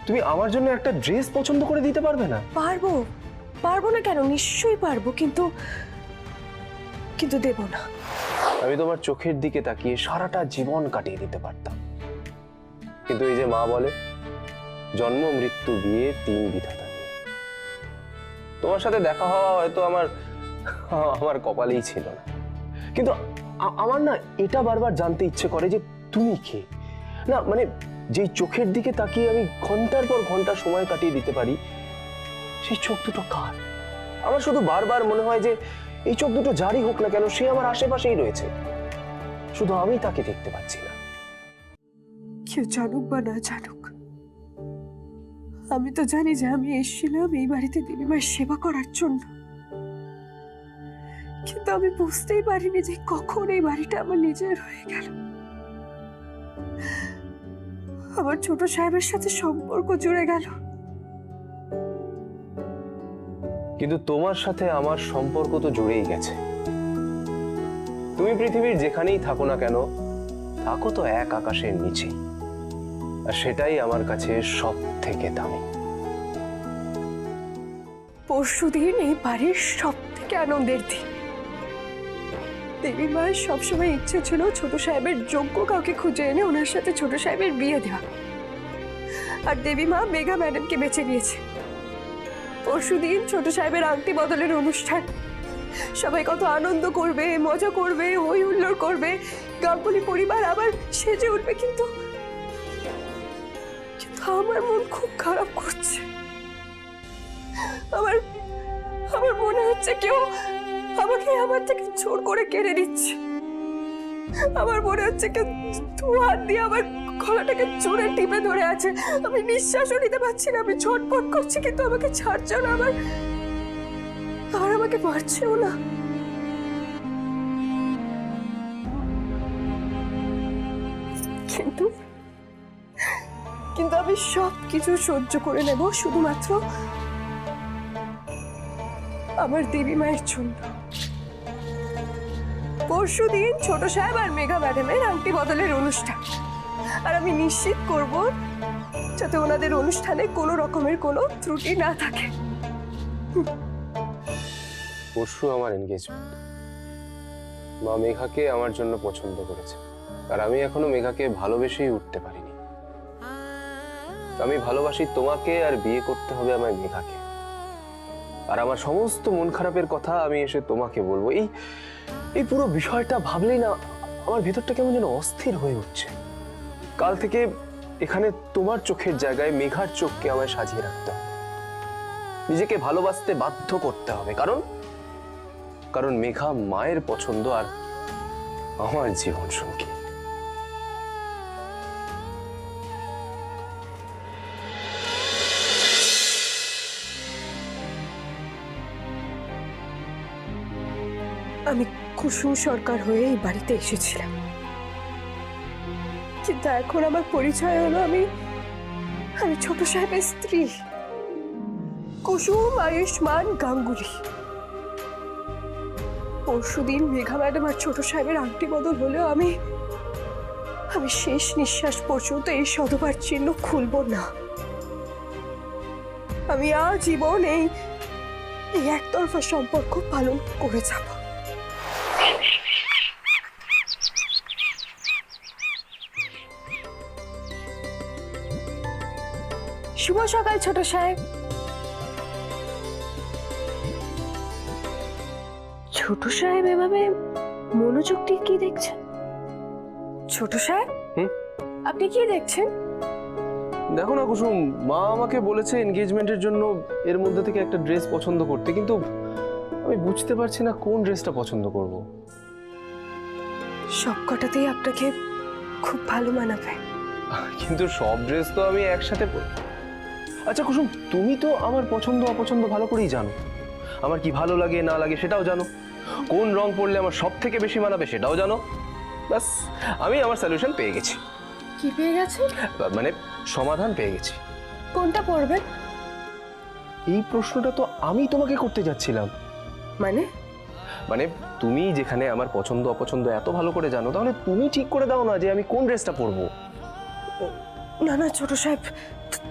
তুমি আমার জন্য একটা ড্রেস পছন্দ করে দিতে পারবে না? পারবো, পারবো না কেন, নিশ্চয়ই পারবো, কিন্তু কিন্তু দেব না। আমি তোমার চোখের দিকে তাকিয়ে সারাটা জীবন কাটিয়ে দিতে পারতাম, কিন্তু এই যে মা বলে জন্ম মৃত্যু বিয়ে তিন বিধাতা নিয়ে, তোমার সাথে দেখা হওয়া হয়তো আমার কপালেই ছিল না, কিন্তু আমার না এটা বারবার জানতে ইচ্ছে করে যে তুমি কে। না মানে যেই চোখের দিকে তাকিয়ে আমি ঘন্টার পর ঘন্টা সময় কাটিয়ে দিতে পারি, সেই চোখ দুটো কার? আমার শুধু বারবার মনে হয় যে এই চোখ দুটো যারই হোক না কেন, সে আমার আশেপাশেই রয়েছে, শুধু আমি তাকে দেখতে পাচ্ছি না। কেউ জানুক বা না জানুক, আমি তো জানি যে আমি এসেছিলাম এই বাড়িতে দেবীমায়ের সেবা করার জন্য, কিন্তু আমি বুঝতেই পারিনি যে কখন এই বাড়িটা আমার নিজের হয়ে গেল। আমার ছোট সাহেবের সাথে সম্পর্ক জুড়ে গেল। কিন্তু তোমার সাথে আমার সম্পর্ক তো জুড়েই গেছে। তুমি পৃথিবীর যেখানেই থাকো না কেন, থাকো তো এক আকাশের নিচে, আর সেটাই আমার কাছে সব থেকে দামি। পরশুদিন এই বাড়ির সব থেকে আনন্দের দিন। দেবী মায়ের সবসময় ইচ্ছে ছিল ছোট সাহেবের যোগ্য কাউকে খুঁজে এনে ওনার সাথে ছোট সাহেবের বিয়ে দেওয়া, আর দেবী মা মেঘা ম্যাডামকে বেছে নিয়েছে। পরশুদিন ছোট সাহেবের আংটি বদলের অনুষ্ঠান, সবাই কত আনন্দ করবে, মজা করবে, হই হুল্লোড় করবে, গাঙ্গুলি পরিবার আবার সেজে উঠবে, কিন্তু আমার মন খুব খারাপ করছে। আমার মনে হচ্ছে কেউ আমাকে আমার থেকে জোর করে কেড়ে নিচ্ছে। আমার মনে হচ্ছে কেউ দু হাত দিয়ে আমার গলাটাকে জোরে টিপে ধরে আছে। আমি নিঃশ্বাসও নিতে পারছি না, আমি ছটফট করছি, কিন্তু আমাকে ছাড়ছে না, আমাকে মারছেও না। কিন্তু কিন্তু আমি সব কিছু সহ্য করে নেব শুধুমাত্র আমার দেবী মায়ের জন্য। পরশুদিন ছোট সাহেব আর মেঘা ম্যাডামের আংটি বদলের অনুষ্ঠান, আর আমি নিশ্চিত করব যাতে ওনাদের অনুষ্ঠানে কোনো রকমের কোনো ত্রুটি না থাকে। পরশু আমার এনগেজমেন্ট। মা মেঘাকে আমার জন্য পছন্দ করেছে, আর আমি এখনো মেঘাকে ভালোবেসেই উঠতে পারিনি। আমি ভালোবাসি তোমাকে, আর বিয়ে করতে হবে আমায় মেঘাকে। আর আমার সমস্ত মন খারাপের কথা আমি এসে তোমাকে বলবো। এই পুরো বিষয়টা ভাবলেই না আমার ভেতরটা কেমন যেন অস্থির হয়ে উঠছে। কাল থেকে এখানে তোমার চোখের জায়গায় মেঘার চোখকে আমায় সাজিয়ে রাখতে হবে, নিজেকে ভালোবাসতে বাধ্য করতে হবে, কারণ মেঘা মায়ের পছন্দ আর আমার জীবন সঙ্গী। আমি কুসুম সরকার হয়ে এই বাড়িতে এসেছিলাম, কিন্তু এখন আমার পরিচয় হলো আমি ছোট সাহেবের স্ত্রী কুসুম আয়ুষ্মান গাঙ্গুলি। পরশুদিন মেঘা ম্যাডাম আর ছোট সাহেবের আংটি বদল হলেও আমি শেষ নিঃশ্বাস পর্যন্ত এই সধবার চিহ্ন খুলব না। আমি আজীবন এই একতরফা সম্পর্ক পালন করে যাব। শুভ সকাল ছোট সাহেব। ছোট সাহেব এভাবে মনোযোগ দিয়ে কি দেখছেন? ছোট সাহেব আপনি কি দেখছেন? দেখো না কুসুম, মা আমাকে বলেছে এনগেজমেন্টের জন্য এর মধ্যে থেকে একটা ড্রেস পছন্দ করতে, কিন্তু আমি বুঝতে পারছি না কোন ড্রেসটা পছন্দ করব। সব কটাতেই আপনাকে খুব ভালো মানাবে, কিন্তু সব ড্রেস তো আমি একসাথে আচ্ছা কুসুম, তুমি তো আমার পছন্দ অপছন্দ ভালো করেই জানো, আমার কি ভালো লাগে না লাগে সেটাও জানো, কোন রং পরলে আমার সব থেকে বেশি মানাবে সেটাও জানো। ব্যাস, আমি আমার সলিউশন পেয়ে গেছি। কি পেয়ে গেছেন? মানে সমাধান পেয়ে গেছি। কোনটা পরবেন? এই প্রশ্নটা তো আমি তোমাকে করতে যাচ্ছিলাম। মানে তুমি যেখানে আমার পছন্দ অপছন্দ এত ভালো করে জানো, তাহলে তুমি ঠিক করে দাও না যে আমি কোন ড্রেসটা পরবো। না না ছোট সাহেব,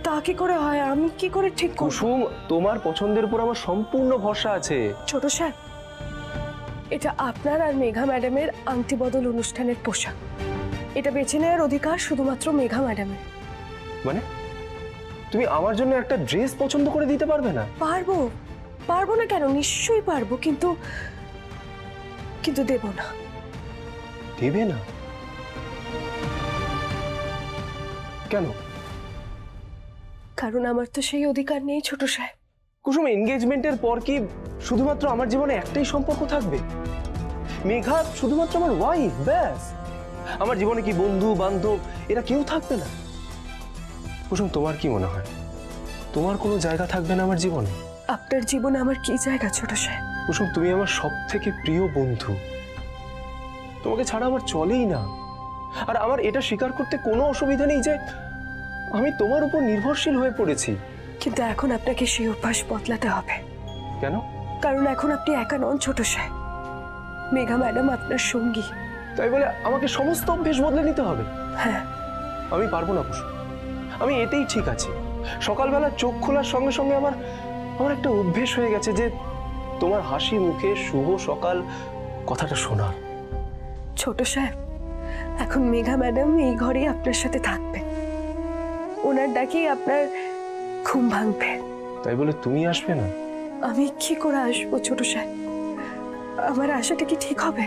তা কি করে হয়? আমি কি করে ঠিক করব? কুসুম, তোমার পছন্দের উপর আমার সম্পূর্ণ ভরসা আছে। ছোট সাহেব, এটা আপনার আর মেঘা ম্যাডামের আংটি বদল অনুষ্ঠানের পোশাক। এটা বেছে নেওয়ার অধিকার শুধুমাত্র মেঘা ম্যাডামের। মানে তুমি আমার জন্য একটা ড্রেস পছন্দ করে দিতে পারবে না? পারবো, পারবো না কেন? নিশ্চয়ই পারবো, কিন্তু কিন্তু দেব না। দেবে না? কেন? কারণ আমার তো সেই অধিকার নেই ছোট সাহেব। কুসুম, এনগেজমেন্টের পর কি শুধুমাত্র আমার জীবনে একটাই সম্পর্ক থাকবে? মেঘা শুধুমাত্র আমার ওয়াইফ, ব্যাস। আমার জীবনে কি বন্ধু বান্ধব এরা কেউ থাকবে না? কুসুম, তোমার কি মনে হয় তোমার কোনো জায়গা থাকবে না আমার জীবনে? আপনার জীবনে আমার কি জায়গা ছোট সাহেব? কুসুম, তুমি আমার সব থেকে প্রিয় বন্ধু। তোমাকে ছাড়া আমার চলেই না। আর আমার এটা স্বীকার করতে কোনো অসুবিধা নেই যে আমি তোমার উপর নির্ভরশীল হয়ে পড়েছি। কিন্তু এখন আপনাকে সেই অভ্যাস বদলাতে হবে। কেন? কারণ এখন আপনি একা নন ছোট সাহেব, মেঘা ম্যাডাম আপনার সঙ্গী। তাই বলে আমাকে সমস্ত অভ্যেস বদলে নিতে হবে? হ্যাঁ। আমি পারবো না কুসুম, আমি এতেই ঠিক আছি। সকালবেলা চোখ খোলার সঙ্গে সঙ্গে আমার একটা অভ্যেস হয়ে গেছে যে তোমার হাসি মুখে শুভ সকাল কথাটা শোনার। ছোট সাহেব, এখন মেঘা ম্যাডাম এই ঘরেই আপনার সাথে থাকবে। ওনার ডাকেই আপনার ঘুম ভাঙবে। তাই বলে তুমি আসবে না? আমি কি করে আসবো ছোট সাহেব? আমার আশাটা কি ঠিক হবে?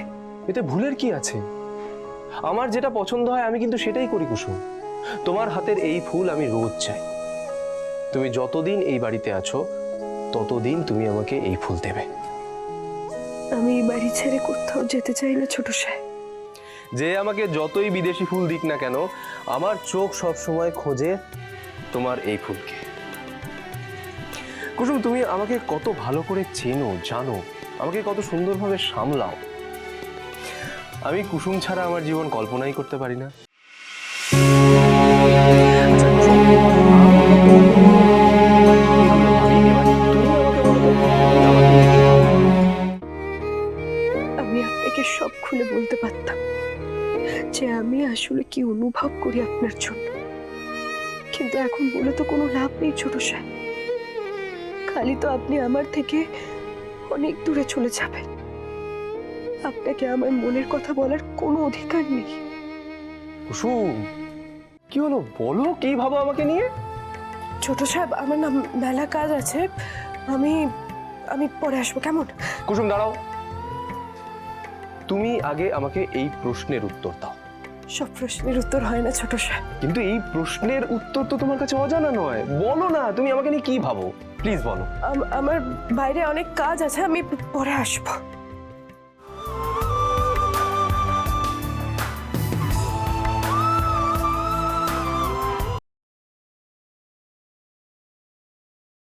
এতে ভুলের কি আছে? আমার যেটা পছন্দ হয় আমি কিন্তু সেটাই করি কুসুম। তোমার হাতের এই ফুল আমি রোজ চাই। তুমি যতদিন এই বাড়িতে আছো ততদিন তুমি আমাকে এই ফুল দেবে। আমি এই বাড়ি ছেড়ে কোথাও যেতে চাই না ছোট সাহেব। যে আমাকে যতই বিদেশি ফুল দিক না কেন, আমার চোখ সব সময় খোঁজে তোমার এই ফুলকে। কুসুম, তুমি আমাকে কত ভালো করে চেনো, জানো, আমাকে কত সুন্দরভাবে সামলাও। আমি কুসুম ছাড়া আমার জীবন কল্পনাই করতে পারি না। আচ্ছা, কুসুম, আমি আপনাকে সব খুলে বলতে পারতাম যে আমি আসলে কি অনুভব করি আপনার জন্য, কিন্তু এখন বলে তো কোনো লাভ নেই ছোট সাহেব। খালি তো আপনি আমার থেকে অনেক দূরে চলে যাবেন। আপনাকে আমার মনের কথা বলার কোনো অধিকার নেই। কুসুম, কি হলো বলো, কি ভাবো আমাকে নিয়ে? ছোট সাহেব, আমার না মেলা কাজ আছে, আমি আমি পরে আসবো, কেমন? কুসুম, দাঁড়াও। তুমি আগে আমাকে এই প্রশ্নের উত্তর দাও। সব প্রশ্নের উত্তর হয় না ছোট সাহেব। কিন্তু এই প্রশ্নের উত্তর তো তোমার কাছে অজানা নয়। বলো না, তুমি আমাকে নিয়ে কি ভাবো, প্লিজ বলো। আমার বাইরে অনেক কাজ আছে, আমি পরে আসবো।